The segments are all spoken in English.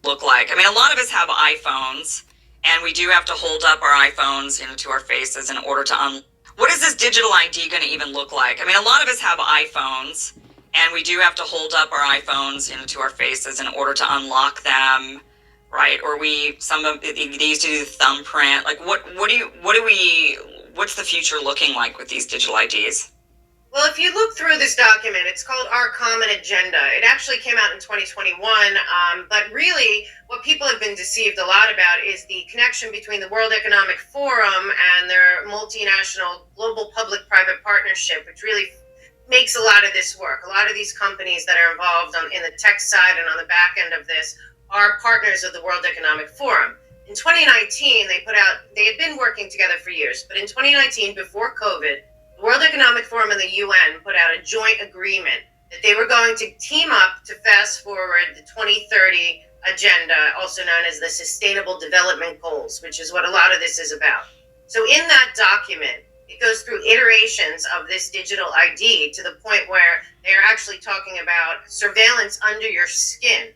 look like? I mean, a lot of us have iPhones, and we do have to hold up our iPhones, to our faces in order to what is this digital ID going to even look like? I mean, a lot of us have iPhones, and we do have to hold up our iPhones, to our faces in order to unlock them, right? Or they used to do the thumbprint. Like, what's the future looking like with these digital IDs? Well, if you look through this document, it's called Our Common Agenda. It actually came out in 2021, but really what people have been deceived a lot about is the connection between the World Economic Forum and their multinational global public-private partnership, which really makes a lot of this work. A lot of these companies that are involved in the tech side and on the back end of this are partners of the World Economic Forum. In 2019, they had been working together for years, but in 2019, before COVID, the World Economic Forum and the UN put out a joint agreement that they were going to team up to fast forward the 2030 agenda, also known as the Sustainable Development Goals, which is what a lot of this is about. So in that document, it goes through iterations of this digital ID to the point where they are actually talking about surveillance under your skin,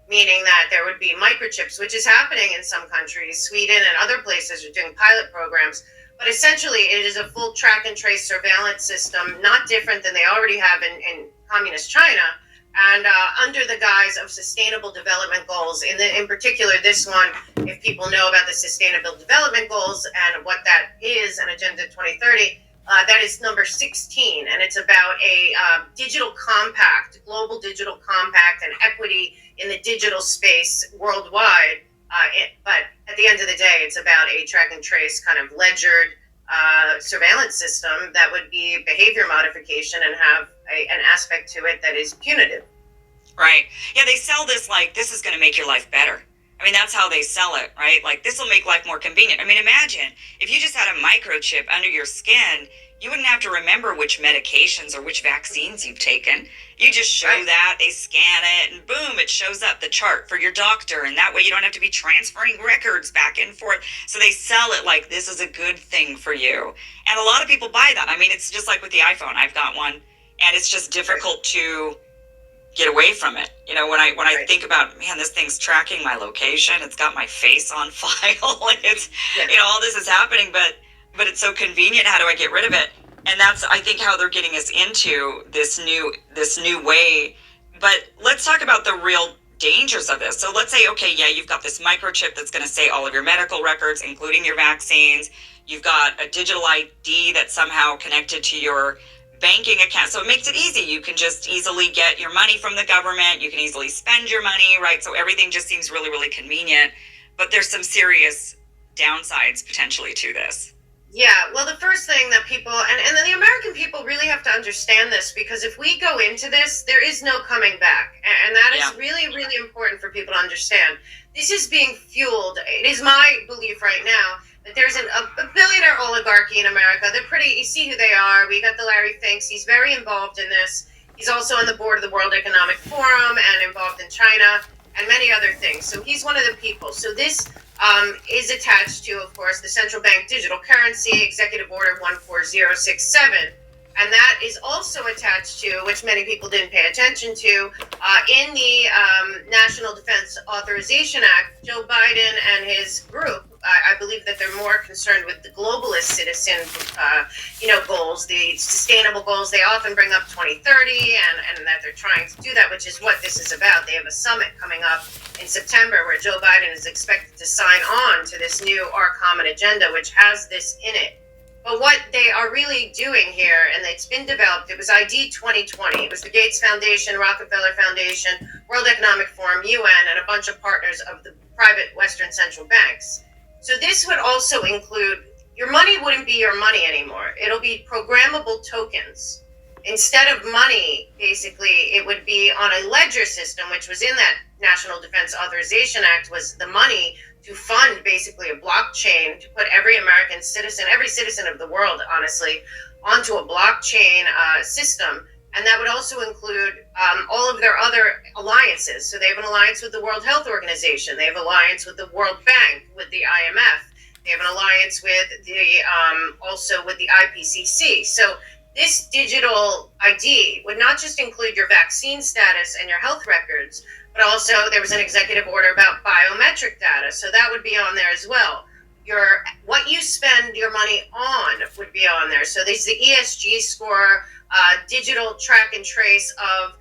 meaning that there would be microchips, which is happening in some countries. Sweden and other places are doing pilot programs. But essentially, it is a full track and trace surveillance system, not different than they already have in communist China, and under the guise of sustainable development goals. In particular, this one, if people know about the sustainable development goals and what that is, and Agenda 2030, that is number 16, and it's about a digital compact, global digital compact and equity in the digital space worldwide. But at the end of the day, it's about a track and trace kind of ledgered surveillance system that would be behavior modification and have an aspect to it that is punitive. Right. Yeah, they sell this like this is going to make your life better. I mean, that's how they sell it, right? Like this will make life more convenient. I mean, imagine if you just had a microchip under your skin, you wouldn't have to remember which medications or which vaccines you've taken. You just show that, they scan it, and boom, it shows up the chart for your doctor. And that way you don't have to be transferring records back and forth. So they sell it like this is a good thing for you. And a lot of people buy that. I mean, it's just like with the iPhone. I've got one, and it's just difficult to get away from it. When I think about, man, this thing's tracking my location. It's got my face on file. It's, all this is happening, but it's so convenient. How do I get rid of it? And that's, I think, how they're getting us into this new way. But let's talk about the real dangers of this. So let's say, okay, yeah, you've got this microchip that's going to say all of your medical records, including your vaccines. You've got a digital ID that's somehow connected to your banking account. So it makes it easy. You can just easily get your money from the government. You can easily spend your money, right? So everything just seems really, really convenient. But there's some serious downsides potentially to this. Yeah, well, the first thing that people, and the American people really have to understand this, because if we go into this, there is no coming back. And that is really, really important for people to understand. This is being fueled. It is my belief right now that there's a billionaire oligarchy in America. They're pretty, you see who they are. We got the Larry Finks. He's very involved in this. He's also on the board of the World Economic Forum and involved in China and many other things. So he's one of the people. So this is attached to, of course, the central bank digital currency, Executive Order 14067. And that is also attached to, which many people didn't pay attention to, in the National Defense Authorization Act. Joe Biden and his group, I believe that they're more concerned with the globalist citizen, goals, the sustainable goals. They often bring up 2030 and that they're trying to do that, which is what this is about. They have a summit coming up in September where Joe Biden is expected to sign on to this new Our Common Agenda, which has this in it. But what they are really doing here, and it's been developed, it was ID 2020. It was the Gates Foundation, Rockefeller Foundation, World Economic Forum, UN, and a bunch of partners of the private Western central banks. So this would also include, your money wouldn't be your money anymore. It'll be programmable tokens. Instead of money, basically, it would be on a ledger system, which was in that National Defense Authorization Act, was the money to fund basically a blockchain, to put every American citizen, every citizen of the world, honestly, onto a blockchain system. And that would also include all of their other alliances. So they have an alliance with the World Health Organization. They have an alliance with the World Bank, with the IMF. They have an alliance with the also with the IPCC. So this digital ID would not just include your vaccine status and your health records, but also there was an executive order about biometric data. So that would be on there as well. What you spend your money on would be on there. So there's the ESG score, digital track and trace of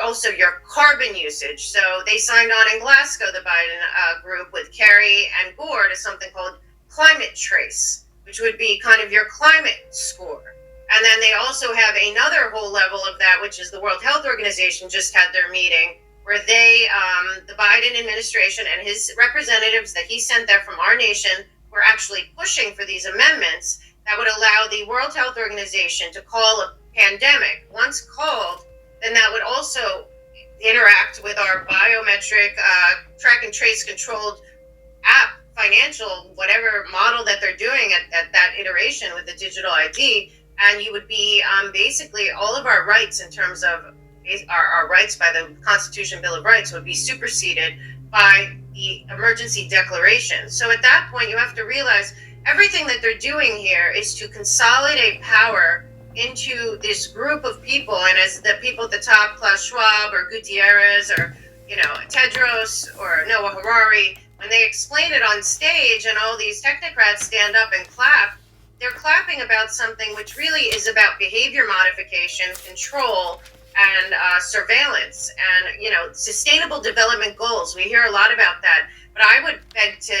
also your carbon usage. So they signed on in Glasgow, the Biden group, with Kerry and Gore, to something called Climate Trace, which would be kind of your climate score. And then they also have another whole level of that, which is the World Health Organization just had their meeting, where they, the Biden administration and his representatives that he sent there from our nation, were actually pushing for these amendments that would allow the World Health Organization to call a pandemic. Once called, then that would also interact with our biometric track and trace controlled app, financial, whatever model that they're doing at that iteration with the digital ID. And you would be basically all of our rights in terms of our rights by the Constitution Bill of Rights would be superseded by the emergency declaration. So at that point, you have to realize everything that they're doing here is to consolidate power into this group of people. And as the people at the top, Klaus Schwab or Gutierrez or, Tedros or Noah Harari, when they explain it on stage and all these technocrats stand up and clap, they're clapping about something which really is about behavior modification, control, and surveillance, and sustainable development goals. We hear a lot about that, but I would beg to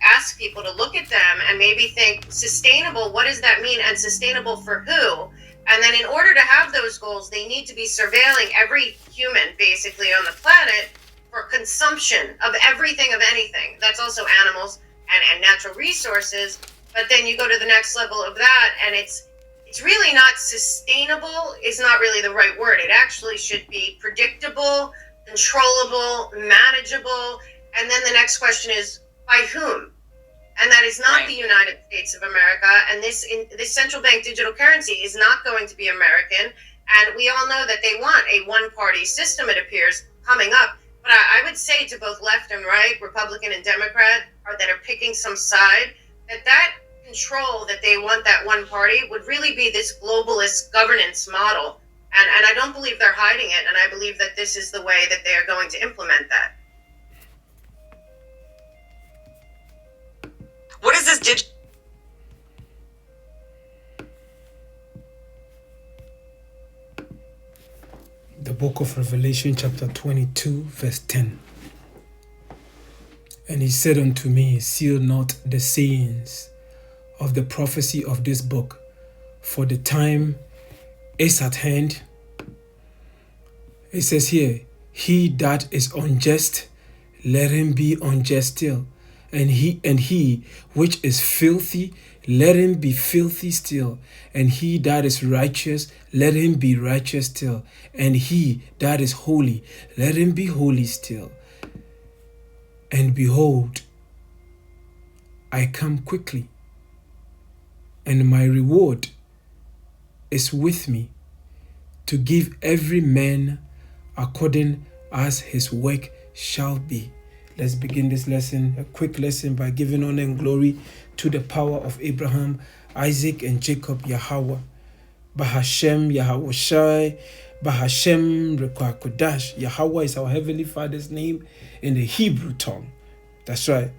ask people to look at them and maybe think sustainable. What does that mean? And sustainable for who? And then in order to have those goals, they need to be surveilling every human basically on the planet for consumption of everything, of anything. That's also animals and natural resources. But then you go to the next level of that, and it's really not sustainable, is not really the right word. It actually should be predictable, controllable, manageable. And then the next question is, by whom? And that is not the United States of America. And this central bank digital currency is not going to be American. And we all know that they want a one-party system, it appears, coming up. But I would say to both left and right, Republican and Democrat, that are picking some side, that control that they want, that one party, would really be this globalist governance model. And I don't believe they're hiding it. And I believe that this is the way that they are going to implement that. What is this The book of Revelation, chapter 22, verse 10. And he said unto me, seal not the sayings of the prophecy of this book, for the time is at hand. It says here, he that is unjust, let him be unjust still. And he which is filthy, let him be filthy still. And he that is righteous, let him be righteous still. And he that is holy, let him be holy still. And behold, I come quickly, and my reward is with me, to give every man according as his work shall be. Let's begin this lesson, a quick lesson, by giving honor and glory to the power of Abraham, Isaac, and Jacob, Yahawah. Bahasham, Yahawashi, Bahasham, Qadash. Yahawah is our Heavenly Father's name in the Hebrew tongue. That's right.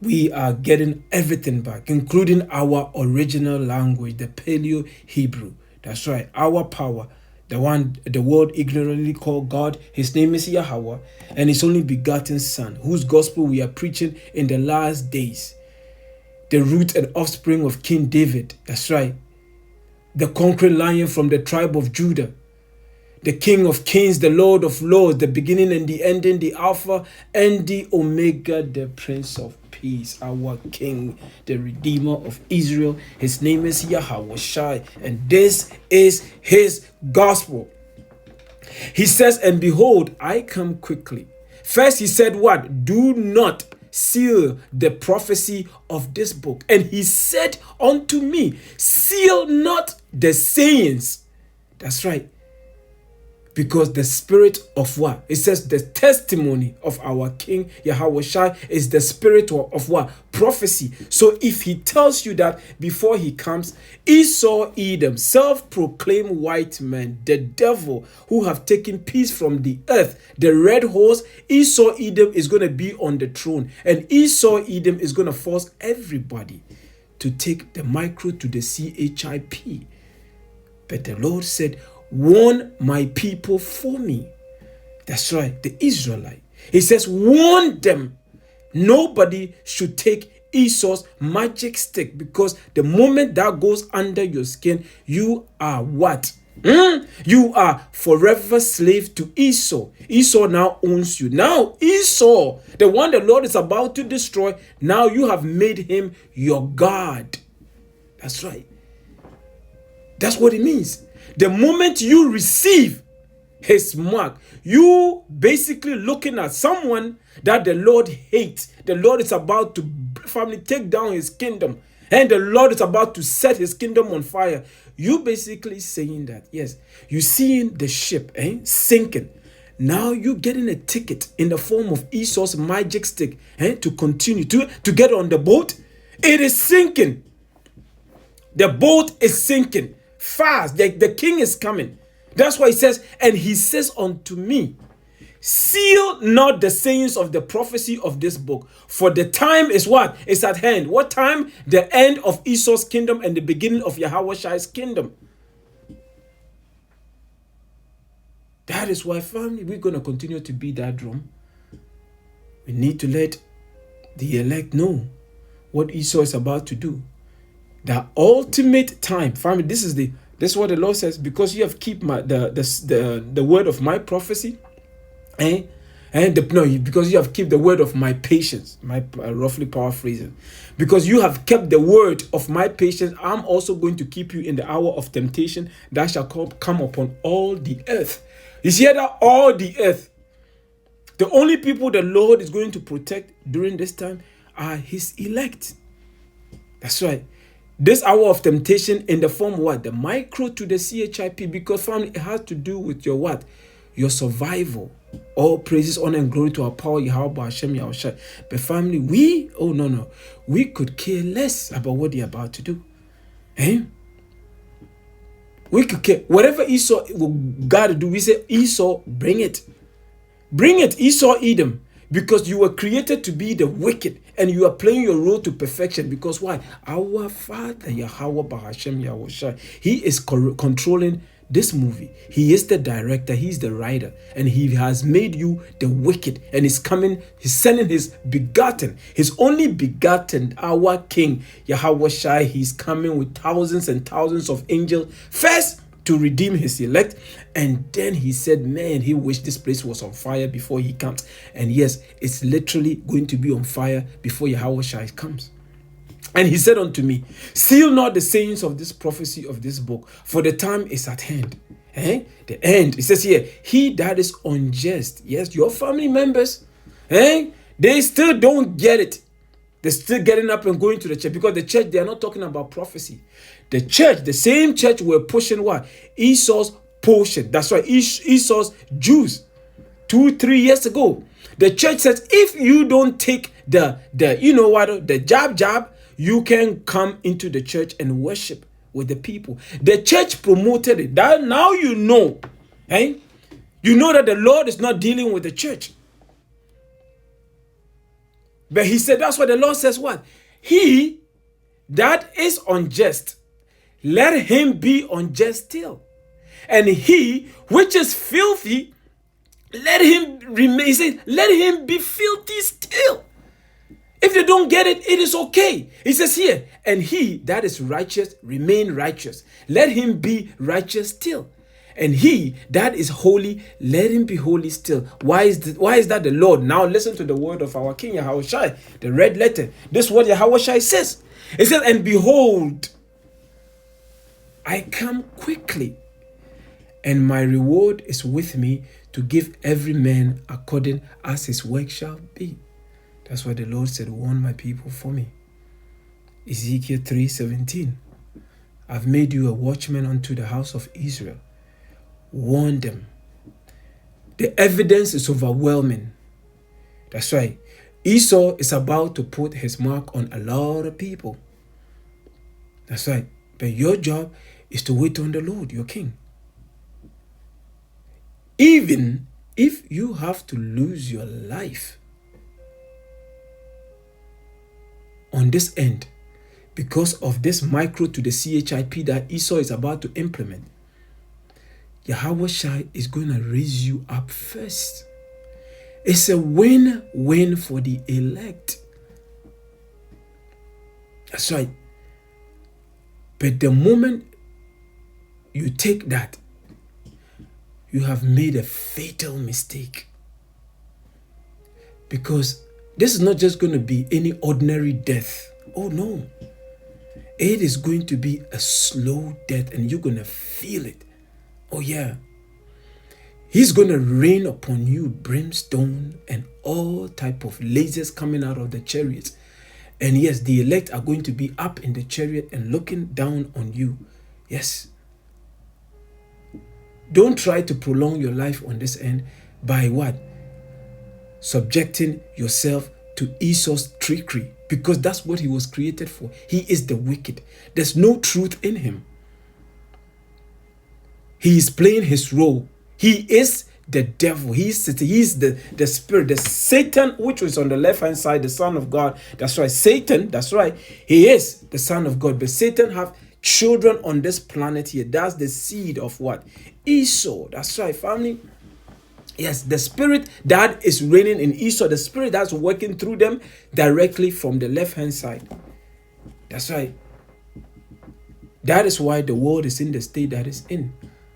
We are getting everything back, including our original language, the Paleo Hebrew. That's right. Our power, the one the world ignorantly called God, his name is Yahawah, and his only begotten Son, whose gospel we are preaching in the last days. The root and offspring of King David. That's right. The conquering lion from the tribe of Judah. The King of Kings, the Lord of Lords, the beginning and the ending, the Alpha and the Omega, the Prince of Peace, our King, the Redeemer of Israel. His name is Yahawashi, and this is his gospel. He says, and behold, I come quickly. First he said what? Do not seal the prophecy of this book. And he said unto me, seal not the sayings. That's right. Because the spirit of what? It says the testimony of our King Yahawashi is the spirit of what? Prophecy. So if he tells you that before he comes, Esau, Edom, self-proclaimed white men, the devil who have taken peace from the earth, the red horse, Esau, Edom is going to be on the throne. And Esau, Edom is going to force everybody to take the micro to the CHIP. But the Lord said, warn my people for me. That's right, the Israelite. He says, warn them. Nobody should take Esau's magic stick, because the moment that goes under your skin, you are what? You are forever slave to Esau. Esau now owns you. Now Esau, the one the Lord is about to destroy, now you have made him your God. That's right. That's what it means. The moment you receive his mark, you basically looking at someone that the Lord hates. The Lord is about to family take down his kingdom, and the Lord is about to set his kingdom on fire. You basically saying that, yes, you seeing the ship sinking. Now you getting a ticket in the form of Esau's magic stick to continue to get on the boat. It is sinking. The boat is sinking fast. The king is coming. That's why he says, and he says unto me, seal not the sayings of the prophecy of this book, for the time is what? It's at hand. What time? The end of Esau's kingdom and the beginning of Yahawashi's kingdom. That is why, family, we're going to continue to beat that drum. We need to let the elect know what Esau is about to do. The ultimate time, family, this is what the Lord says, because you have kept the word of my prophecy, because you have kept the word of my patience, roughly paraphrasing, because you have kept the word of my patience, I'm also going to keep you in the hour of temptation that shall come upon all the earth. You see that? All the earth. The only people the Lord is going to protect during this time are his elect. That's right. This hour of temptation in the form of what? The micro to the CHIP, because family, it has to do with your what? Your survival. All praises, honor, and glory to our power, Yahawah, Bahasham, Yahawashi. But family, we could care less about what they're about to do. We could care. Whatever Esau got to do, we say, Esau, bring it. Bring it, Esau, Edom. Because you were created to be the wicked, and you are playing your role to perfection. Because why? Our Father, Yahawah, Bahasham, Yahawashi, he is controlling this movie. He is the director, he's the writer, and he has made you the wicked. And he's sending his only begotten, our King, Yahawashi. He's coming with thousands and thousands of angels, first to redeem his elect, and then he said, man, he wished this place was on fire before he comes. And yes, it's literally going to be on fire before Yahawashi comes. And he said unto me, seal not the sayings of this prophecy of this book, for the time is at hand. The end. It says here, he that is unjust, yes, your family members, they still don't get it. They're still getting up and going to the church, because the church, they are not talking about prophecy. The church, the same church, were pushing what? Esau's portion. That's right, Esau's Jews 2-3 years ago. The church says, if you don't take the jab, you can come into the church and worship with the people. The church promoted it. That now you know that the Lord is not dealing with the church. But he said, that's what the Lord says, what? He that is unjust, let him be unjust still. And he which is filthy, let him remain. He says, let him be filthy still. If they don't get it, it is okay. He says here, and he that is righteous, remain righteous. Let him be righteous still. And he that is holy, let him be holy still. Why is that the Lord? Now listen to the word of our King Yahawashi, the red letter. This is what Yahawashi says. It says, and behold, I come quickly, and my reward is with me to give every man according as his work shall be. That's why the Lord said, warn my people for me. Ezekiel 3:17. I've made you a watchman unto the house of Israel. Warn them The evidence is overwhelming. That's right. Esau is about to put his mark on a lot of people. That's right. But your job is to wait on the Lord, your king. Even if you have to lose your life on this end because of this micro to the CHIP that Esau is about to implement, Yahawashi is going to raise you up first. It's a win-win for the elect. That's right. But the moment you take that, you have made a fatal mistake. Because this is not just going to be any ordinary death. Oh no. It is going to be a slow death and you're going to feel it. Oh yeah. He's going to rain upon you brimstone and all type of lasers coming out of the chariots. And yes, the elect are going to be up in the chariot and looking down on you. Yes. Don't try to prolong your life on this end by what? Subjecting yourself to Esau's trickery, because that's what he was created for. He is the wicked. There's no truth in him. He is playing his role. He is the devil. He is the spirit, the Satan, which was on the left hand side, the son of God. That's right. Satan, that's right. He is the son of God. But Satan have children on this planet here. That's the seed of what? Esau. That's right, family. Yes, the spirit that is reigning in Esau, the spirit that's working through them directly from the left hand side. That's right. That is why the world is in the state that it's in.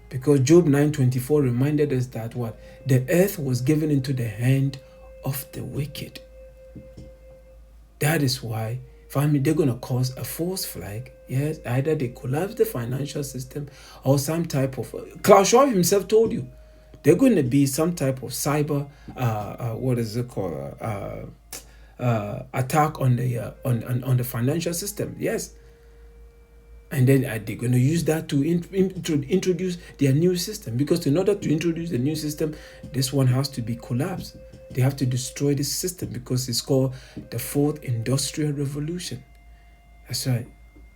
Because Job 9:24 reminded us that what? The earth was given into the hand of the wicked. That is why, family, they're going to cause a false flag. Yes, either they collapse the financial system or some type of... Klaus Schwab himself told you, they're going to be some type of cyber, what is it called? Attack on the financial system. Yes. And then they're going to use that to introduce their new system. Because in order to introduce the new system, this one has to be collapsed. They have to destroy this system because it's called the Fourth Industrial Revolution. That's right.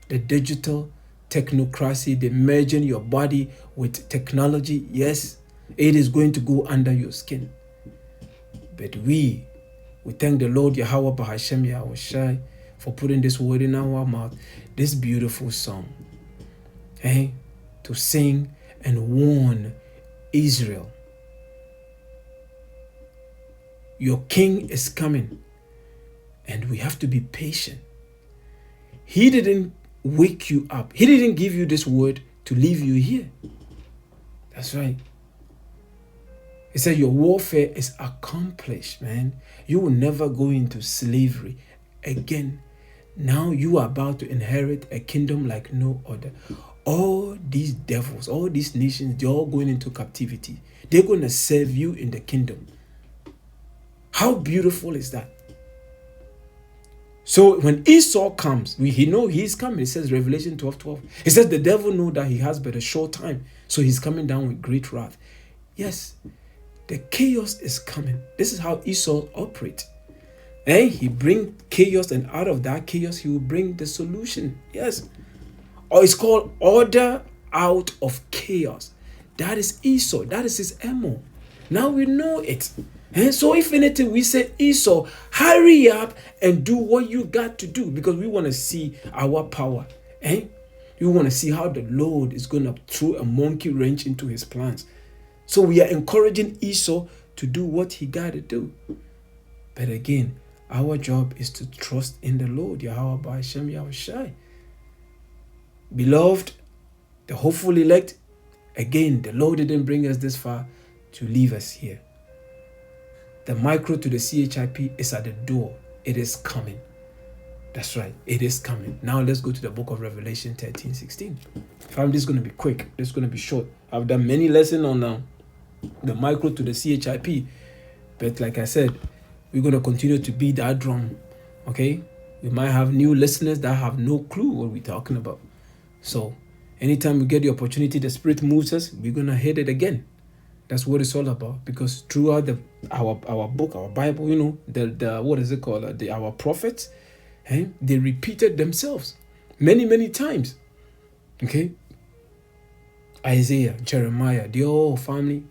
The digital technocracy, the merging your body with technology. Yes, it is going to go under your skin. But we thank the Lord Yahawah Bahasham Yahawashi for putting this word in our mouth, this beautiful song, to sing and warn Israel. Your king is coming, and we have to be patient. He didn't wake you up. He didn't give you this word to leave you here. That's right. He said your warfare is accomplished, man. You will never go into slavery again. Now you are about to inherit a kingdom like no other. All these devils, all these nations, they're all going into captivity. They're going to serve you in the kingdom. How beautiful is that? So when Esau comes, he know he's coming. It says Revelation 12:12. It says the devil know that he has but a short time. So he's coming down with great wrath. Yes, the chaos is coming. This is how Esau operates. He bring chaos, and out of that chaos, he will bring the solution. Yes. Or it's called order out of chaos. That is Esau. That is his MO. Now we know it. And so if anything, we say, Esau, hurry up and do what you got to do, because we want to see our power. We want to see how the Lord is going to throw a monkey wrench into his plans. So we are encouraging Esau to do what he got to do. But again, our job is to trust in the Lord, Yahawah Bahasham Yahawashi. Beloved, the hopeful elect, again, the Lord didn't bring us this far to leave us here. The micro to the CHIP is at the door. It is coming. That's right. It is coming. Now let's go to the book of Revelation 13:16. Fam, this is going to be quick. This is going to be short. I've done many lessons on the micro to the CHIP. But like I said, we're going to continue to beat that drum. Okay? We might have new listeners that have no clue what we're talking about. So anytime we get the opportunity, the Spirit moves us, we're going to hit it again. That's what it's all about. Because throughout our book, our Bible, you know, the what is it called? Our prophets, they repeated themselves many times. Okay. Isaiah, Jeremiah, the whole family.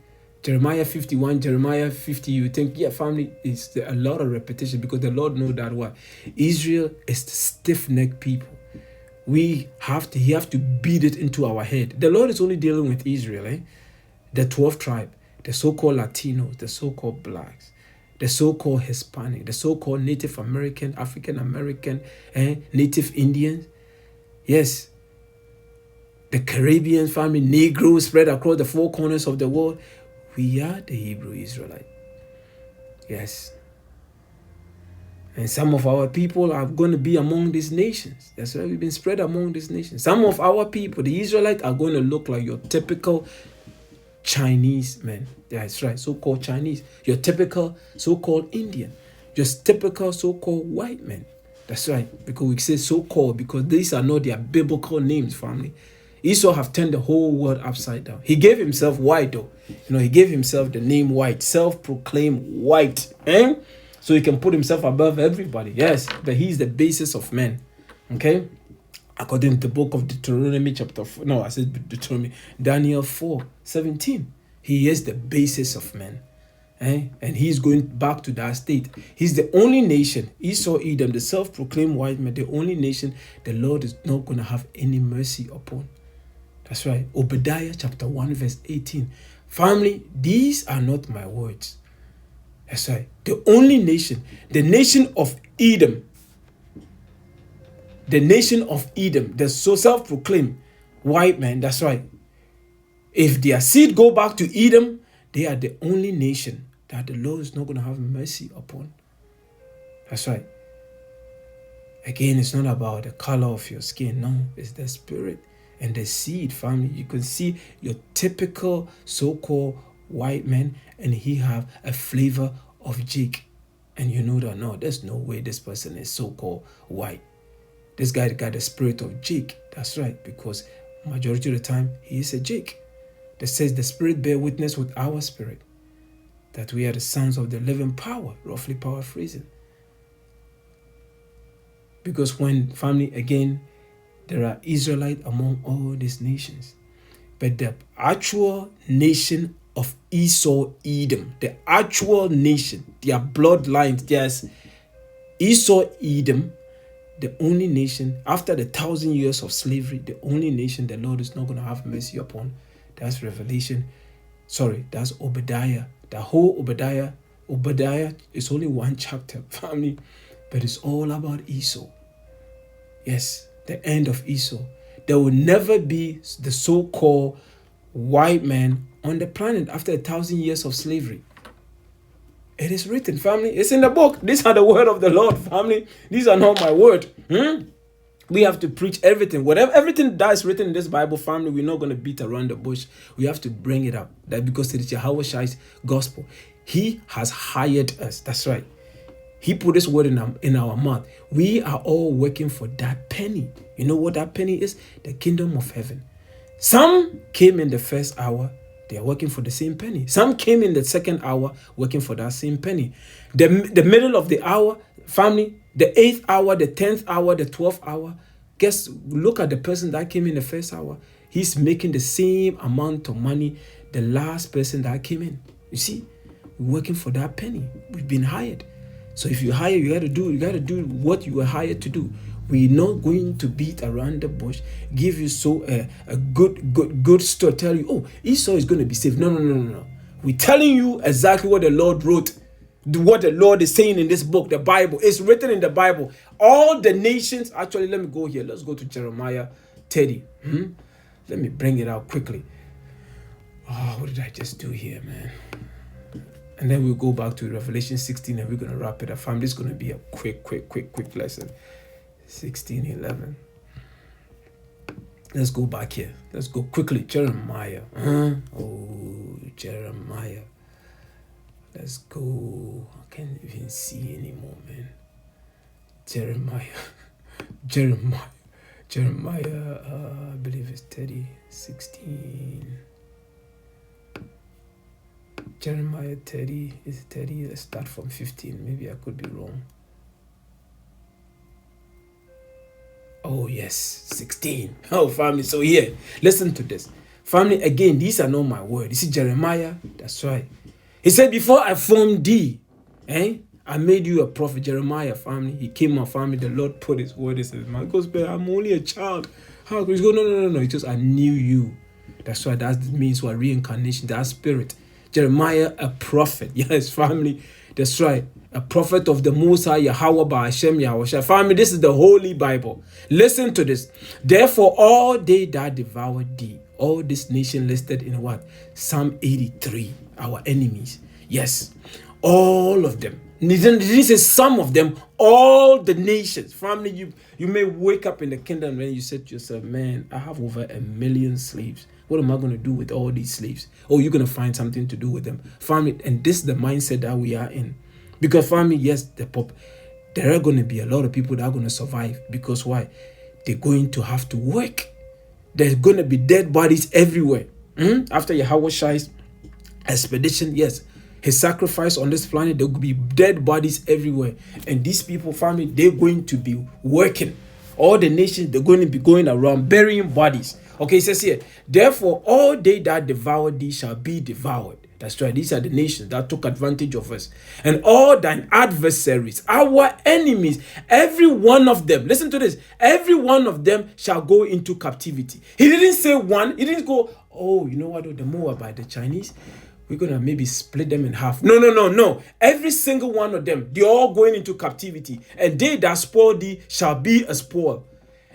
Jeremiah 51, Jeremiah 50, you think, yeah, family, is a lot of repetition, because the Lord knows that what? Israel is the stiff-necked people. He have to beat it into our head. The Lord is only dealing with Israel, the 12th tribe, the so-called Latinos, the so-called blacks, the so-called Hispanic, the so-called Native American, African American, Native Indians. Yes, the Caribbean family, Negroes spread across the four corners of the world. We are the Hebrew Israelite. Yes. And some of our people are going to be among these nations. That's why we've been spread among these nations. Some of our people, the Israelites, are going to look like your typical Chinese men. That's right, so-called Chinese. Your typical so-called Indian. Your typical so-called white men. That's right, because we say so-called, because these are not their biblical names, family. Esau have turned the whole world upside down. He gave himself white, though. You know, he gave himself the name white, self-proclaimed white. So he can put himself above everybody. Yes, but he's the basis of men. Okay? According to the book of Deuteronomy chapter 4. No, I said Deuteronomy. Daniel 4:17. He is the basis of men. And he's going back to that state. He's the only nation, Esau, Edom, the self-proclaimed white man, the only nation the Lord is not going to have any mercy upon. That's right. Obadiah chapter 1 verse 18. Family, these are not my words. That's right. The only nation, the nation of Edom, the so self-proclaimed white man, that's right. If their seed go back to Edom, they are the only nation that the Lord is not going to have mercy upon. That's right. Again, it's not about the color of your skin. No, it's the spirit and the seed, family. You can see your typical so-called white man, and he have a flavor of Jake. And you know that, no, there's no way this person is so-called white. This guy got the spirit of Jake. That's right, because majority of the time, he is a Jake. That says the spirit bear witness with our spirit that we are the sons of the living power, roughly paraphrasing. Because when, family, again, there are Israelites among all these nations. But the actual nation of Esau, Edom, the actual nation, their bloodlines, there's Esau, Edom, the only nation, after the 1,000 years of slavery, the only nation the Lord is not going to have mercy upon. That's that's Obadiah. The whole Obadiah is only one chapter, family, but it's all about Esau. Yes, the end of Esau. There will never be the so-called white man on the planet after 1,000 years of slavery. It is written, family. It's in the book. These are the word of the Lord, family. These are not my word. We have to preach everything. Everything that is written in this Bible, family, we're not going to beat around the bush. We have to bring it up. That because it is Yahawashi's gospel. He has hired us. That's right. He put this word in our mouth. We are all working for that penny. You know what that penny is? The kingdom of heaven. Some came in the first hour. They are working for the same penny. Some came in the second hour working for that same penny. The middle of the hour, family, the 8th hour, the 10th hour, the 12th hour. Look at the person that came in the first hour. He's making the same amount of money the last person that came in. You see, we're working for that penny. We've been hired. So if you hire, you got to do what you were hired to do. We're not going to beat around the bush, give you a good story, tell you, oh, Esau is going to be saved. No. We're telling you exactly what the Lord wrote, what the Lord is saying in this book, the Bible. It's written in the Bible. All the nations, actually, let me go here. Let's go to Jeremiah 30. Let me bring it out quickly. Oh, what did I just do here, man? And then we'll go back to Revelation 16 and we're going to wrap it up. Family, this is going to be a quick lesson. 16:11. Let's go back here. Let's go quickly. Jeremiah. Jeremiah. Let's go. I can't even see anymore, man. Jeremiah, I believe it's 30, 16. Jeremiah 30 is 30. Let's start from 15. Maybe I could be wrong. Oh, yes, 16. Oh, family. So here, listen to this. Family, again, these are not my words. You see, Jeremiah, that's right. He said, before I formed thee, I made you a prophet. Jeremiah, family. He came out, family. The Lord put his word. He says, my gospel, I'm only a child. How could he go? No. He just, I knew you. That's why that means what reincarnation, that spirit. Jeremiah, a prophet. Yes, family. That's right. A prophet of the Most High, Yahawah, Bahasham, Yahawashi. Family, this is the Holy Bible. Listen to this. Therefore, all they that devoured thee, all this nation listed in what? Psalm 83, our enemies. Yes, all of them. This is some of them, all the nations. Family, you may wake up in the kingdom when you said to yourself, man, I have over 1 million slaves. What am I going to do with all these slaves? Oh, you're going to find something to do with them. Family, and this is the mindset that we are in. Because family, yes, there are going to be a lot of people that are going to survive. Because why? They're going to have to work. There's going to be dead bodies everywhere. After Yahawashi's expedition, yes, his sacrifice on this planet, there will be dead bodies everywhere. And these people, family, they're going to be working. All the nations, they're going to be going around burying bodies. Okay, it says here, therefore, all they that devour thee shall be devoured. That's right. These are the nations that took advantage of us. And all thine adversaries, our enemies, every one of them, listen to this, every one of them shall go into captivity. He didn't say one. He didn't go, oh, you know what, the Moabite, the Chinese, we're going to maybe split them in half. No. Every single one of them, they're all going into captivity. And they that spoil thee shall be a spoil.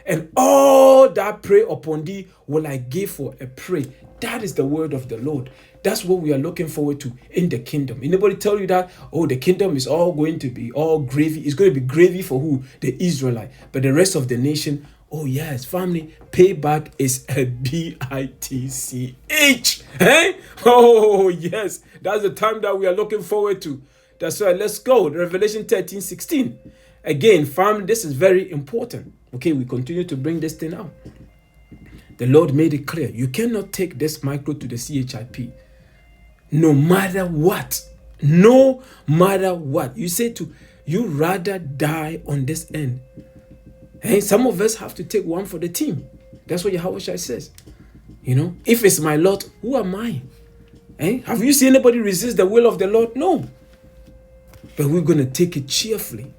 And all that prey upon thee will I give for a prey. That is the word of the Lord. That's what we are looking forward to in the kingdom. Anybody tell you that, oh, the kingdom is all going to be all gravy. It's going to be gravy for who? The Israelite. But the rest of the nation, oh yes, family, payback is a bitch. Hey? Oh yes, that's the time that we are looking forward to. That's right, let's go. Revelation 13:16. Again, family, this is very important. Okay, we continue to bring this thing out. The Lord made it clear. You cannot take this micro to the CHIP. No matter what. No matter what. You say to, you rather die on this end. Hey, some of us have to take one for the team. That's what Yahawashi says. You know, if it's my lot, who am I? Hey, have you seen anybody resist the will of the Lord? No. But we're going to take it cheerfully.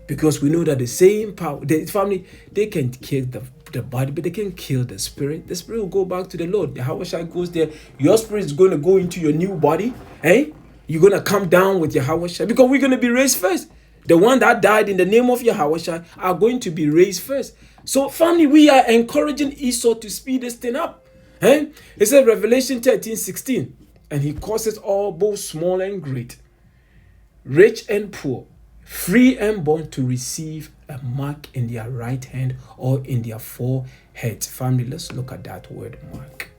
Because we know that the same power, the family, they can kill the body, but they can kill the spirit. The spirit will go back to the Lord. The Yahawashi goes there. Your spirit is going to go into your new body. Hey, you're going to come down with Yahawashi because we're going to be raised first. The one that died in the name of Yahawashi are going to be raised first. So, family, we are encouraging Esau to speed this thing up. Hey, it says Revelation 13:16, and he causes all, both small and great, rich and poor, free and bond, to receive a mark in their right hand or in their foreheads. Family, let's look at that word mark.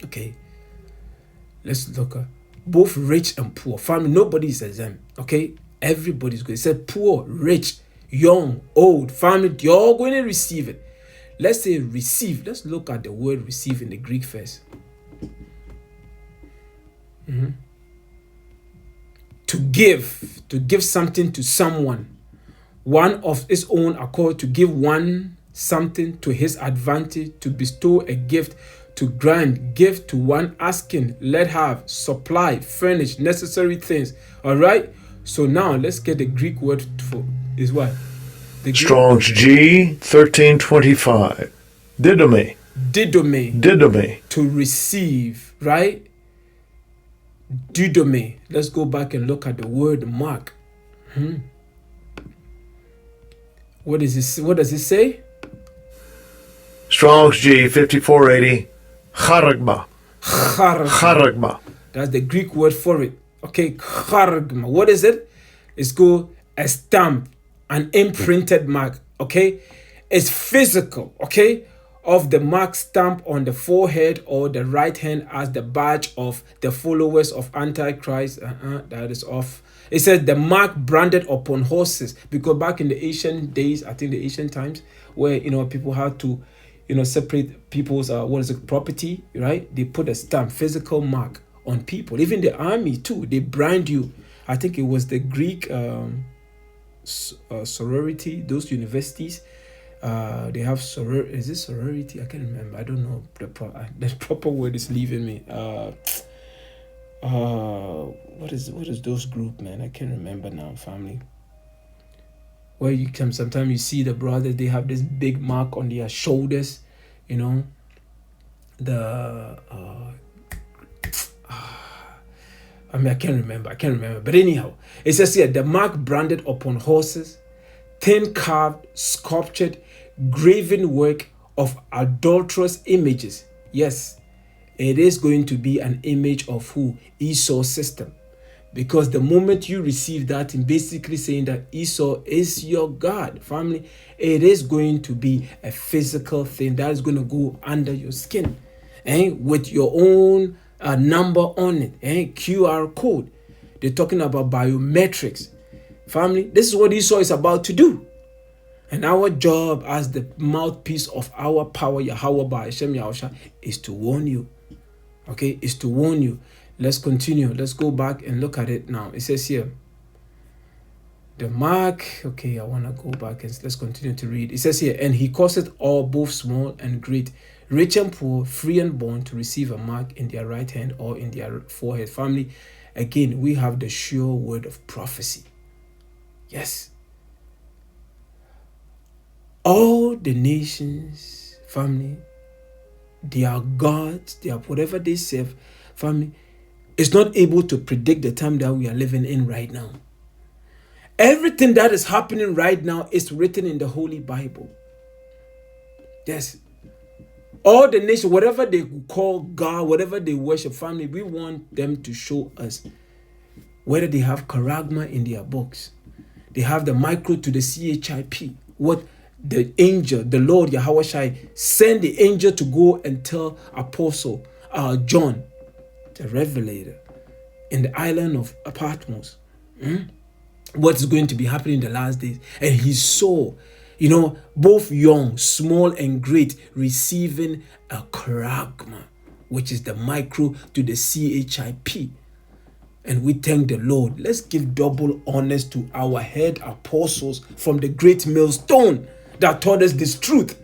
Okay, let's look at both rich and poor. Family, nobody is exempt. Okay, everybody's good. It said poor, rich, young, old. Family, you're all going to receive it. Let's say receive. Let's look at the word receive in the Greek first. To give something to someone, one of his own accord, to give one something to his advantage, to bestow a gift, to grant gift to one asking, let have, supply, furnish necessary things. All right. So now let's get the Greek word for is what? The Strong's G 1325. Didome. To receive, right? Didome. Let's go back and look at the word mark. What does it say? Strong's G 5480. Charagma. That's the Greek word for it. Okay, charagma. What is it? It's called a stamp, an imprinted mark. Okay, it's physical. Okay, of the mark stamp on the forehead or the right hand as the badge of the followers of Antichrist. That is off. It says the mark branded upon horses, because back in the ancient days, I think the ancient times, where people had to separate people's property, right? They put a stamp, physical mark on people. Even the army too, they brand you. I think it was the Greek sorority, those universities. They have is it sorority? I can't remember. I don't know. The proper word is leaving me. What is those group, man? I can't remember now, family. Where you can sometimes you see the brothers, they have this big mark on their shoulders, you know. I can't remember. But anyhow, it says here, the mark branded upon horses, thin carved, sculptured, graven work of adulterous images. Yes, it is going to be an image of who? Esau's system. Because the moment you receive that, in basically saying that Esau is your God, family, it is going to be a physical thing that is going to go under your skin, with your own number on it, QR code. They're talking about biometrics. Family, this is what Esau is about to do. And our job as the mouthpiece of our power, Yahawah, Bahasham, Yahawashi, is to warn you. Okay, is to warn you. Let's continue. Let's go back and look at it now. It says here, the mark. Okay, I want to go back and let's continue to read. It says here, and he causeth all, both small and great, rich and poor, free and bond, to receive a mark in their right hand or in their forehead. Family, again, we have the sure word of prophecy. Yes. All the nations, family, their gods, their whatever they serve, family, is not able to predict the time that we are living in right now. Everything that is happening right now is written in the Holy Bible. Yes. All the nations, whatever they call God, whatever they worship, family, we want them to show us whether they have charagma in their books. They have the micro to the CHIP. What the angel, the Lord Yahawashi, sent the angel to go and tell Apostle John, the Revelator, in the island of Patmos, what is going to be happening in the last days. And he saw, both young, small, and great receiving a charagma, which is the micro to the CHIP. And we thank the Lord. Let's give double honors to our head apostles from the great millstone that taught us this truth.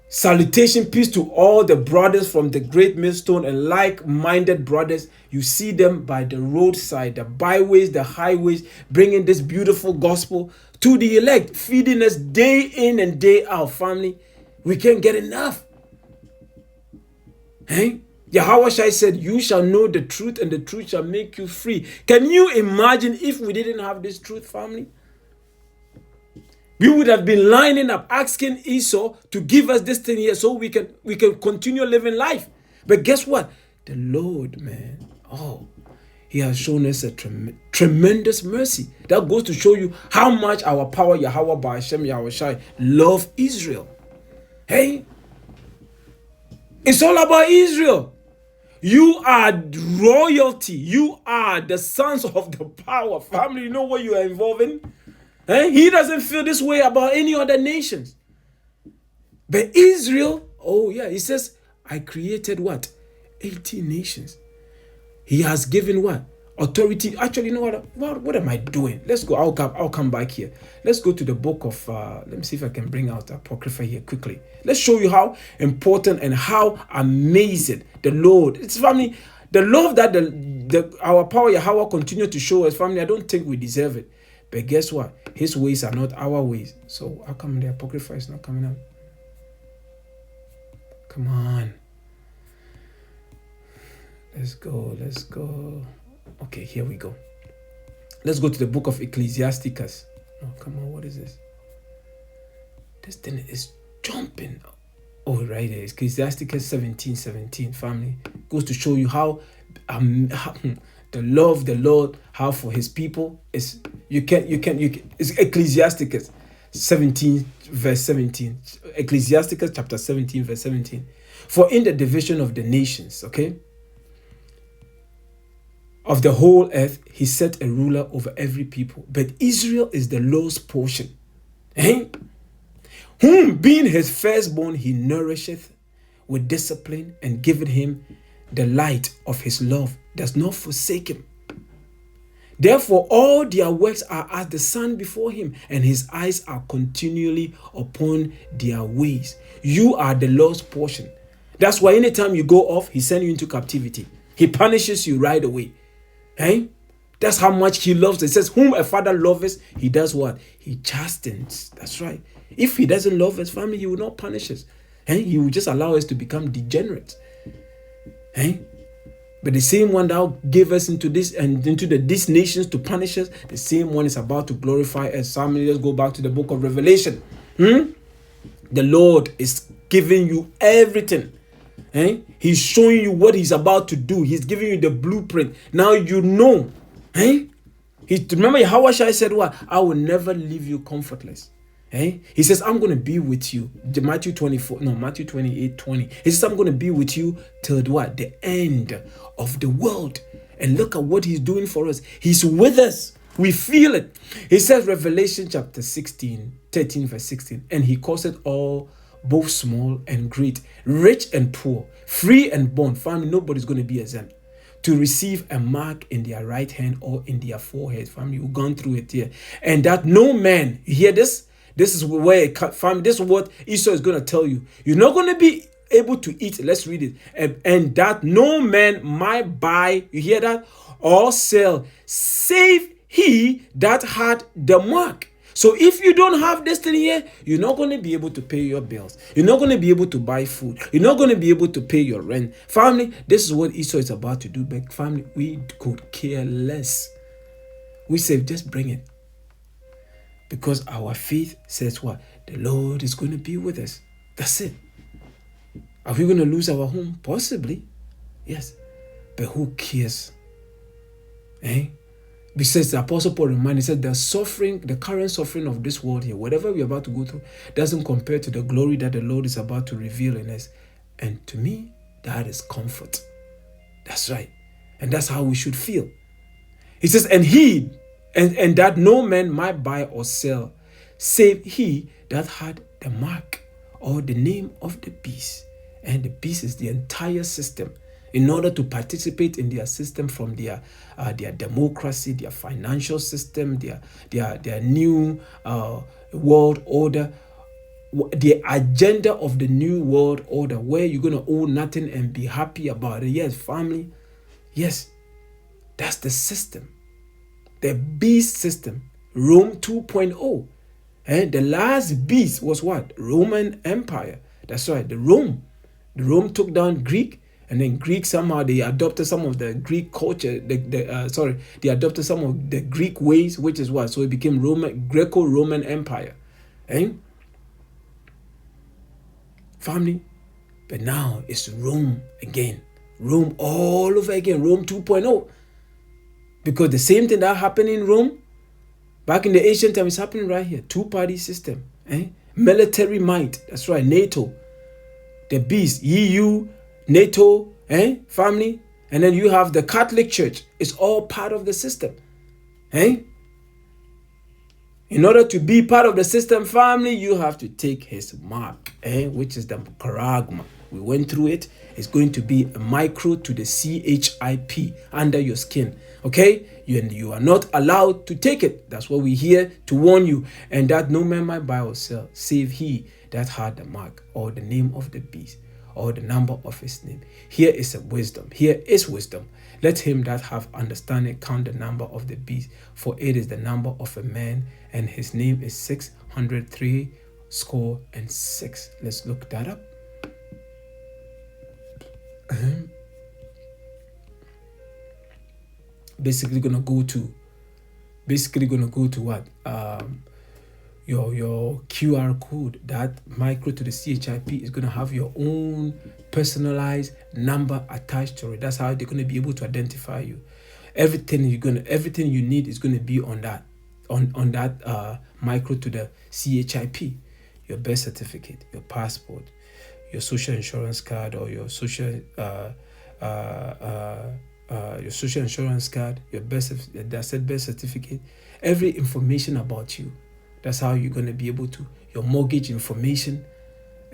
Salutation, peace to all the brothers from the great millstone and like-minded brothers. You see them by the roadside, the byways, the highways, bringing this beautiful gospel to the elect, feeding us day in and day out, family. We can't get enough. Yahawashi said, you shall know the truth and the truth shall make you free. Can you imagine if we didn't have this truth, family? We would have been lining up, asking Esau to give us this thing here so we can continue living life. But guess what? The Lord, man, he has shown us a tremendous mercy. That goes to show you how much our power, Yahawah, Bahasham, Yahawashi, love Israel. It's all about Israel. You are royalty. You are the sons of the power. Family, you know what you are involved in? He doesn't feel this way about any other nations. But Israel, he says, I created what? 18 nations. He has given what? Authority. Actually, you know what am I doing? Let's go. I'll come back here. Let's go to the book of, let me see if I can bring out the Apocrypha here quickly. Let's show you how important and how amazing the Lord. It's family. The love that our power Yahawah continue to show us, family, I don't think we deserve it. But guess what? His ways are not our ways. So how come the Apocrypha is not coming up? Come on. Let's go. Okay, here we go. Let's go to the book of Ecclesiasticus. Oh, come on, what is this? This thing is jumping. Oh, right there. Ecclesiasticus 17:17, family. Goes to show you how the love the Lord have for his people is it's Ecclesiasticus 17 verse 17. Ecclesiasticus chapter 17 verse 17. For in the division of the nations, of the whole earth, he set a ruler over every people. But Israel is the lowest portion. Whom being his firstborn, he nourisheth with discipline and giveth him the light of his love does not forsake him. Therefore, all their works are as the sun before him, and his eyes are continually upon their ways. You are the Lord's portion. That's why anytime you go off, he sends you into captivity. He punishes you right away. Hey? That's how much he loves. It says, whom a father loves, he does what? He chastens. That's right. If he doesn't love his family, he will not punish us. Hey? He will just allow us to become degenerate. Hey? But the same one that gave us into this and into these nations to punish us, the same one is about to glorify us. Family, let's go back to the book of Revelation. The Lord is giving you everything. He's showing you what he's about to do. He's giving you the blueprint. Now you know. Remember Yahawashi said what? I will never leave you comfortless. He says, I'm going to be with you. Matthew 28:20. He says, I'm going to be with you till what? The end of the world. And look at what he's doing for us. He's with us. We feel it. He says, Revelation chapter 13 verse 16. And he calls it all, both small and great, rich and poor, free and bond. Family, nobody's going to be exempt. To receive a mark in their right hand or in their forehead. Family, we've gone through it here. And that no man, you hear this? This is where family, this is what Esau is going to tell you. You're not going to be able to eat. Let's read it. And that no man might buy, you hear that? Or sell, save he that had the mark. So if you don't have this thing here, you're not going to be able to pay your bills. You're not going to be able to buy food. You're not going to be able to pay your rent. Family, this is what Esau is about to do. But family, we could care less. We say, just bring it. Because our faith says what? The Lord is going to be with us. That's it. Are we going to lose our home? Possibly. Yes. But who cares? Besides, the Apostle Paul reminded, he said, the current suffering of this world here, whatever we're about to go through, doesn't compare to the glory that the Lord is about to reveal in us. And to me, that is comfort. That's right. And that's how we should feel. He says, and that no man might buy or sell, save he that had the mark or the name of the beast. And the beast is the entire system. In order to participate in their system, from their democracy, their financial system, their new world order, the agenda of the new world order, where you're going to own nothing and be happy about it. Yes, family. Yes, that's the system. The beast system. Rome 2.0. And the last beast was what? Roman Empire. That's right, the Rome. The Rome took down Greek. And then Greek, somehow they adopted some of the Greek culture. They adopted some of the Greek ways, which is what? So it became Greco-Roman Empire. Family. But now it's Rome again. Rome all over again. Rome 2.0. Because the same thing that happened in Rome, back in the ancient time, is happening right here. Two-party system. Military might. That's right. NATO. The beast. EU. NATO, family, and then you have the Catholic Church. It's all part of the system. In order to be part of the system, family, you have to take his mark, which is the charagma. We went through it. It's going to be a micro to the CHIP under your skin. Okay? You are not allowed to take it. That's what we're here to warn you. And that no man might buy or sell, save he that had the mark or the name of the beast, or the number of his name. Here is a wisdom. Here is wisdom. Let him that have understanding count the number of the beast, for it is the number of a man, and his name is 603 score and 6. Let's look that up. Basically gonna go to what? Your QR code, that micro to the CHIP, is going to have your own personalized number attached to it. That's how they're going to be able to identify you. Everything you need is going to be on that micro to the CHIP. Your birth certificate, your passport, your social insurance card, or your social insurance card, your birth certificate, every information about you. That's how you're going to be able to, your mortgage information,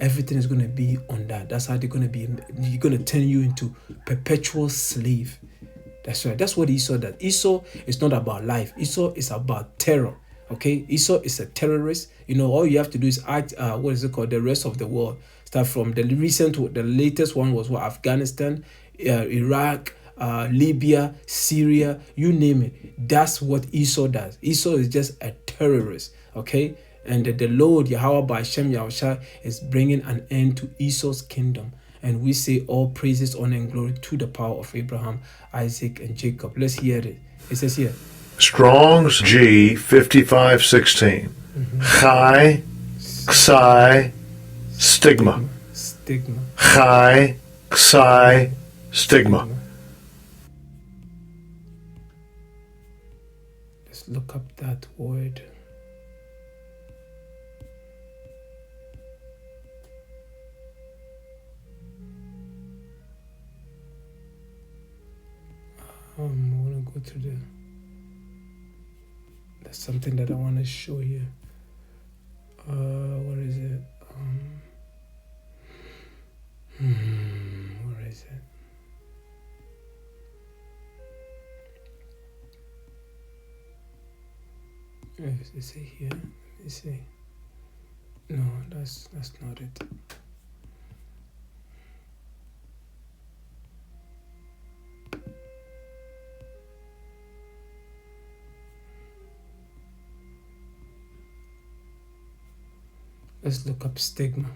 everything is going to be on that. That's how they're going to be. You're going to turn you into perpetual slave. That's right. That's what Esau does. Esau is not about life. Esau is about terror. Okay, Esau is a terrorist. All you have to do is act. What is it called? The rest of the world. Start from the latest one was what? Afghanistan, Iraq, Libya, Syria, you name it. That's what Esau does. Esau is just a terrorist. Okay, and the Lord Yahawah Bahasham Yahawashi is bringing an end to Esau's kingdom. And we say all praises, honor, and glory to the power of Abraham, Isaac, and Jacob. Let's hear it. It says here. Strong's G 5516. Chai, Ksai, stigma. Stigma. Chai, Ksai, stigma. Let's look up that word. I want to go to there's something that I want to show you. What is it? Where is it? Is it here? Let me see. No, that's not it. Let's look up stigma.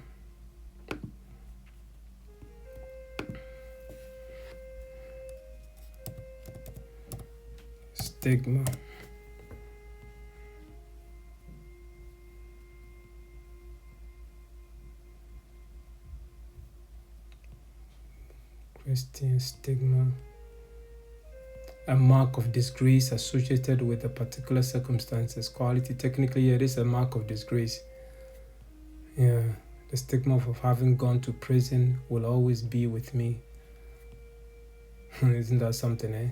Stigma. Christian stigma. A mark of disgrace associated with a particular circumstances, quality. Technically, it is a mark of disgrace. Yeah, the stigma of having gone to prison will always be with me. Isn't that something, eh?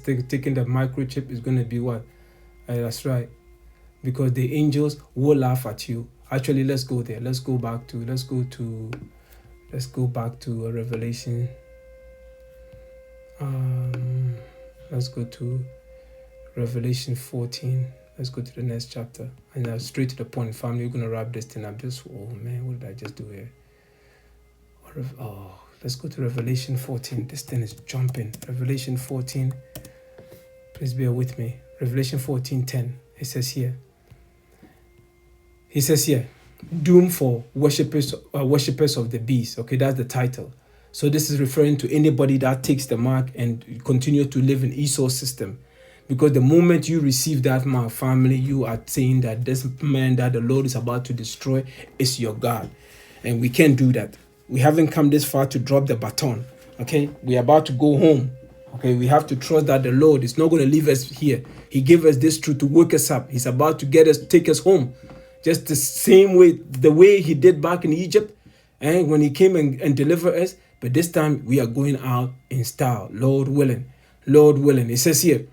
Taking the microchip is going to be what? That's right. Because the angels will laugh at you. Actually, let's go there. Let's go back to Revelation. Let's go to Revelation 14. Let's go to the next chapter. And straight to the point, family, we're going to wrap this thing up. Oh man, what did I just do here? Let's go to Revelation 14. This thing is jumping. Revelation 14. Please bear with me. Revelation 14:10. It says here. He says here, doom for worshippers of the beast. Okay, that's the title. So this is referring to anybody that takes the mark and continue to live in Esau's system. Because the moment you receive that mark, family, you are saying that this man that the Lord is about to destroy is your God. And we can't do that. We haven't come this far to drop the baton. Okay, we're about to go home. Okay, we have to trust that the Lord is not going to leave us here. He gave us this truth to wake us up. He's about to take us home. Just the same way, the way he did back in Egypt, and when he came and delivered us. But this time we are going out in style, Lord willing. Lord willing. It says here,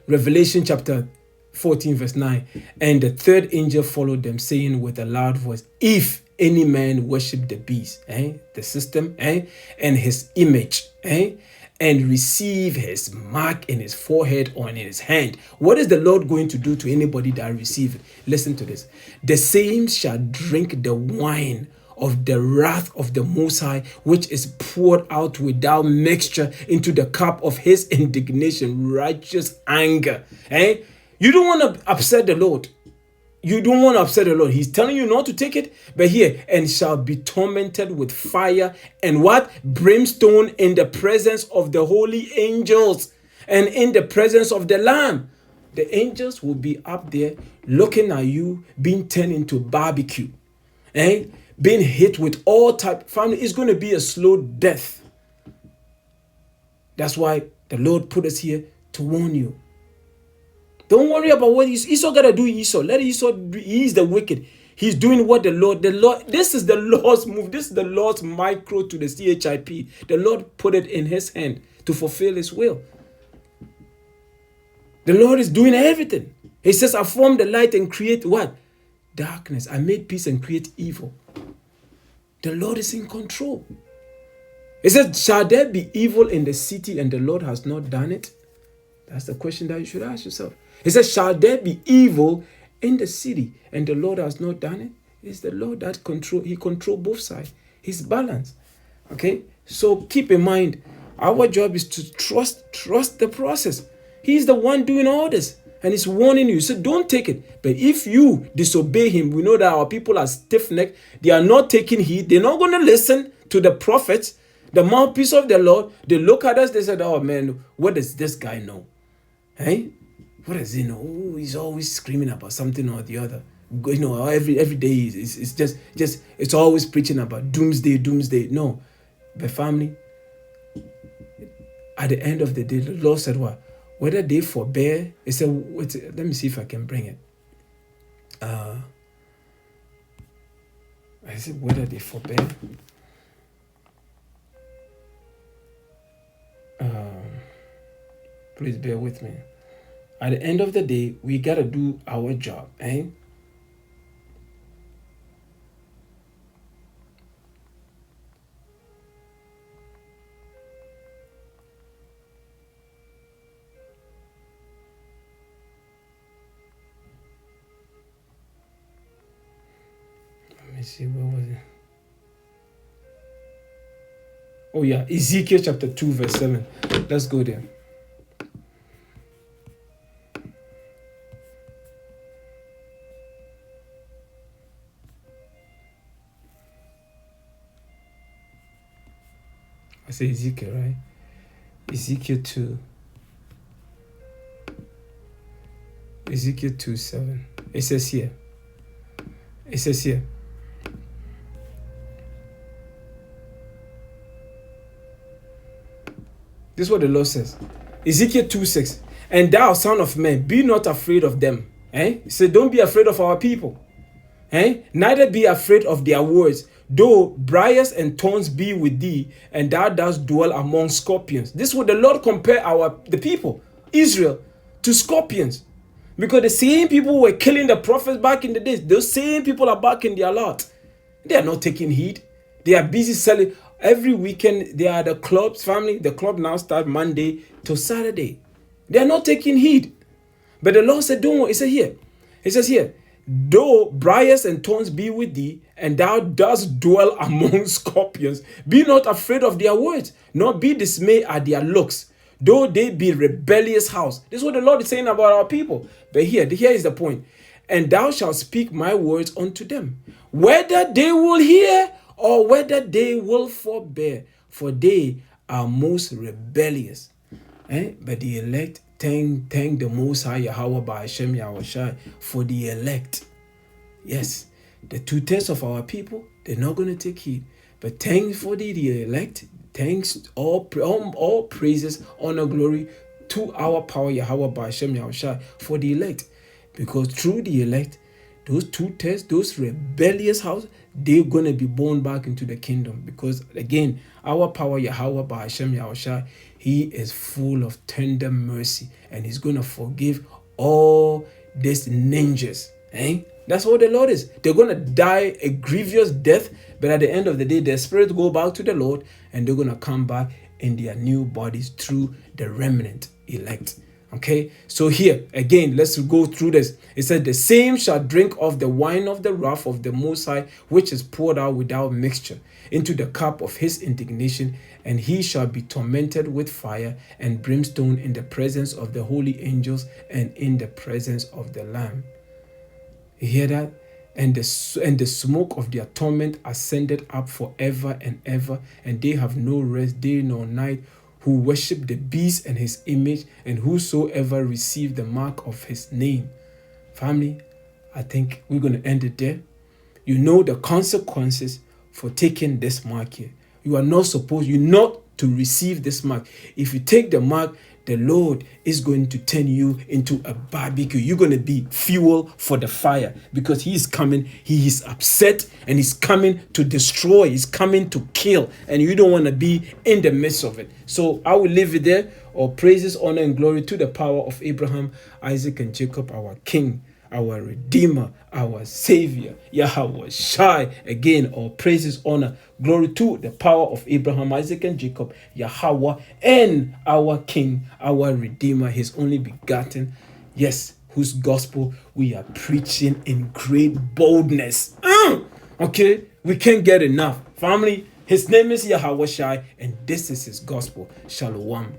Revelation chapter 14 verse 9. And the third angel followed them, saying with a loud voice, if any man worship the beast, the system, and his image, and receive his mark in his forehead or in his hand. What is the Lord going to do to anybody that receive it? Listen to this. The same shall drink the wine of the wrath of the Most High, which is poured out without mixture into the cup of his indignation, righteous anger. You don't want to upset the Lord. You don't want to upset the Lord. He's telling you not to take it. But here, and shall be tormented with fire and what? Brimstone in the presence of the holy angels and in the presence of the Lamb. The angels will be up there looking at you, being turned into barbecue. Being hit with all type. Family, it's going to be a slow death. That's why the Lord put us here to warn you. Don't worry about what Esau got to do. Esau, let Esau do. He's the wicked. He's doing what the Lord, this is the Lord's move. This is the Lord's micro to the CHIP. The Lord put it in his hand to fulfill his will. The Lord is doing everything. He says, I formed the light and create what? Darkness. I made peace and create evil. The Lord is in control. It says, shall there be evil in the city and the Lord has not done it? That's the question that you should ask yourself. It says, shall there be evil in the city and the Lord has not done it? It's the Lord that he controls both sides. He's balanced. Okay? So keep in mind, our job is to trust the process. He's the one doing all this. And he's warning you. So don't take it. But if you disobey him, we know that our people are stiff-necked. They are not taking heed. They're not going to listen to the prophets, the mouthpiece of the Lord. They look at us. They said, oh man, what does this guy know? Hey? What does he know? Oh, he's always screaming about something or the other. You know, every day it's just it's always preaching about doomsday. No. But family, at the end of the day, the Lord said what? Whether they forbear, he said, let me see if I can bring it. I said, whether they forbear. Please bear with me. At the end of the day, we got to do our job, eh? Let me see, where was it? Oh yeah, Ezekiel chapter 2 verse 7. Let's go there. I say Ezekiel, right? Ezekiel 2. Ezekiel 2:7. It says here. This is what the Lord says. Ezekiel 2:6. And thou, son of man, be not afraid of them. He said, don't be afraid of our people. Neither be afraid of their words, though briars and thorns be with thee, and thou dost dwell among scorpions. This is what the Lord compare the people, Israel, to scorpions. Because the same people who were killing the prophets back in the days, those same people are back in their lot. They are not taking heed. They are busy selling. Every weekend, they are the clubs, family. The club now starts Monday to Saturday. They are not taking heed. But the Lord said, don't worry. It says here, though briars and thorns be with thee, and thou dost dwell among scorpions, be not afraid of their words, nor be dismayed at their looks, though they be rebellious house. This is what the Lord is saying about our people. But here is the point. And thou shalt speak my words unto them, whether they will hear or whether they will forbear, for they are most rebellious. But the elect, thank the Most High Yahawah Bahasham Yahawashi for the elect. Yes, the 2/3 of our people, they're not going to take heed. But thanks for the elect. Thanks, all praises, honor, glory to our power Yahawah Bahasham Yahawashi for the elect. Because through the elect, those 2/3, those rebellious house, they're going to be born back into the kingdom. Because again, our power Yahawah Bahasham Yahawashi, he is full of tender mercy, and he's going to forgive all these ninjas. That's what the Lord is. They're going to die a grievous death, but at the end of the day, their spirit go back to the Lord, and they're going to come back in their new bodies through the remnant elect. Okay, so here again, let's go through this. It said, the same shall drink of the wine of the wrath of the Most High, which is poured out without mixture into the cup of his indignation, and he shall be tormented with fire and brimstone in the presence of the holy angels and in the presence of the Lamb. You hear that? And the smoke of their torment ascended up forever and ever, and they have no rest day nor night, who worship the beast and his image, and whosoever receive the mark of his name. Family, I think we're going to end it there. You know the consequences for taking this mark here. You're not to receive this mark. If you take the mark, the Lord is going to turn you into a barbecue. You're going to be fuel for the fire, because he is coming. He is upset, and he's coming to destroy. He's coming to kill, and you don't want to be in the midst of it. So I will leave it there. All praises, honor, and glory to the power of Abraham, Isaac, and Jacob, our King, our Redeemer, our Savior, Yahawashi. Again, all praises, honor, glory to the power of Abraham, Isaac, and Jacob, Yahawah, and our King, our Redeemer, His only begotten, yes, whose gospel we are preaching in great boldness. Okay, we can't get enough. Family, His name is Yahawashi, and this is His gospel. Shalom.